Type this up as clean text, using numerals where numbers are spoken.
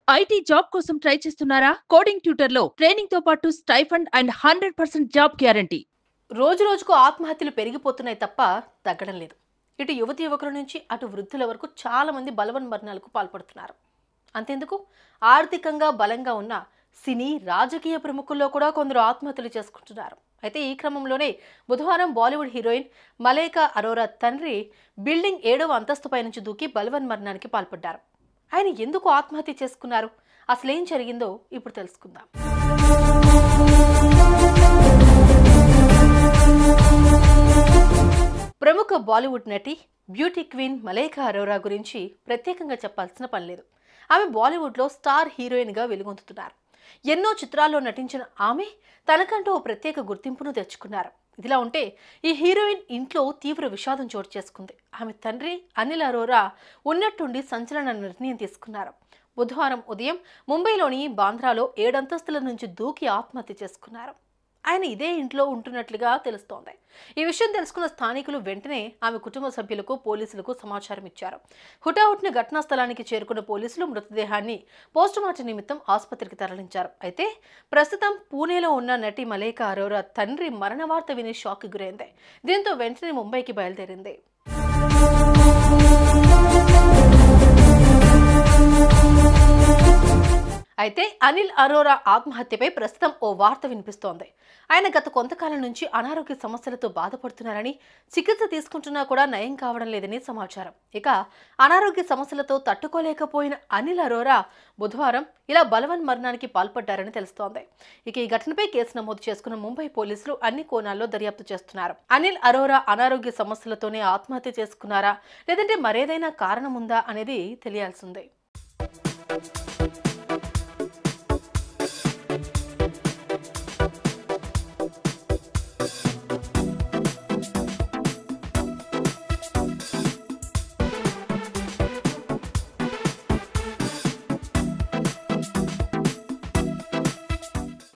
IT job కోసం try చేస్తున్నారా? Coding ట్యూటర్లో training తో పాటు స్టైఫండ్ అండ్ 100% జాబ్ గ్యారంటీ. రోజు రోజుకు ఆత్మహత్యలు పెరిగిపోతున్నాయి తప్ప తగ్గడం లేదు. ఇటు యువతి యువకుల నుంచి అటు వృద్ధుల వరకు చాలా మంది బలవన్మరణాలకు పాల్పడుతున్నారు. అంతెందుకు, ఆర్థికంగా బలంగా ఉన్న సినీ రాజకీయ ప్రముఖుల్లో కూడా కొందరు ఆత్మహత్యలు చేసుకుంటున్నారు. అయితే ఈ క్రమంలోనే బుధవారం బాలీవుడ్ హీరోయిన్ మలైకా అరోరా తండ్రి బిల్డింగ్ 7వ అంతస్తుపై నుంచి దూకి బలవన్మరణానికి పాల్పడ్డారు. ఆయన ఎందుకు ఆత్మహత్య చేసుకున్నారు, అసలేం జరిగిందో ఇప్పుడు తెలుసుకుందాం. ప్రముఖ బాలీవుడ్ నటి, బ్యూటీ క్వీన్ మలైకా అరోరా గురించి ప్రత్యేకంగా చెప్పాల్సిన పని లేదు. ఆమె బాలీవుడ్లో స్టార్ హీరోయిన్గా వెలుగొందుతున్నారు. ఎన్నో చిత్రాల్లో నటించిన ఆమె తనకంటూ ఓ ప్రత్యేక గుర్తింపును తెచ్చుకున్నారు. ఇదిలా ఉంటే ఈ హీరోయిన్ ఇంట్లో తీవ్ర విషాదం చోటు చేసుకుంది. ఆమె తండ్రి అనిల్ అరోరా ఉన్నట్టుండి సంచలన నిర్ణయం తీసుకున్నారు. బుధవారం ఉదయం ముంబైలోని బాంద్రాలో 7 అంతస్తుల నుంచి దూకి ఆత్మహత్య చేసుకున్నారు. ఆయన ఇదే ఇంట్లో ఉంటున్నట్లుగా తెలుస్తోంది. ఈ విషయం తెలుసుకున్న స్థానికులు వెంటనే ఆమె కుటుంబ సభ్యులకు, పోలీసులకు సమాచారం ఇచ్చారు. హుటాహుటిన ఘటనా స్థలానికి చేరుకున్న పోలీసులు మృతదేహాన్ని పోస్టుమార్టం నిమిత్తం ఆసుపత్రికి తరలించారు. అయితే ప్రస్తుతం పూణేలో ఉన్న నటి మలైకా అరోరా తండ్రి మరణ వార్త విని షాక్ గురైంది. దీంతో వెంటనే ముంబైకి బయలుదేరింది. అయితే అనిల్ అరోరా ఆత్మహత్యపై ప్రస్తుతం ఓ వార్త వినిపిస్తోంది. ఆయన గత కొంతకాలం నుంచి అనారోగ్య సమస్యలతో బాధపడుతున్నారని, చికిత్స తీసుకుంటున్నా కూడా నయం కావడం లేదని సమాచారం. ఇక అనారోగ్య సమస్యలతో తట్టుకోలేకపోయిన అనిల్ అరోరా బుధవారం ఇలా బలవన్మరణానికి పాల్పడ్డారని తెలుస్తోంది. ఇక ఈ ఘటనపై కేసు నమోదు చేసుకున్న ముంబై పోలీసులు అన్ని కోణాల్లో దర్యాప్తు చేస్తున్నారు. అనిల్ అరోరా అనారోగ్య సమస్యలతోనే ఆత్మహత్య చేసుకున్నారా, లేదంటే మరేదైనా కారణం ఉందా అనేది తెలియాల్సిందే.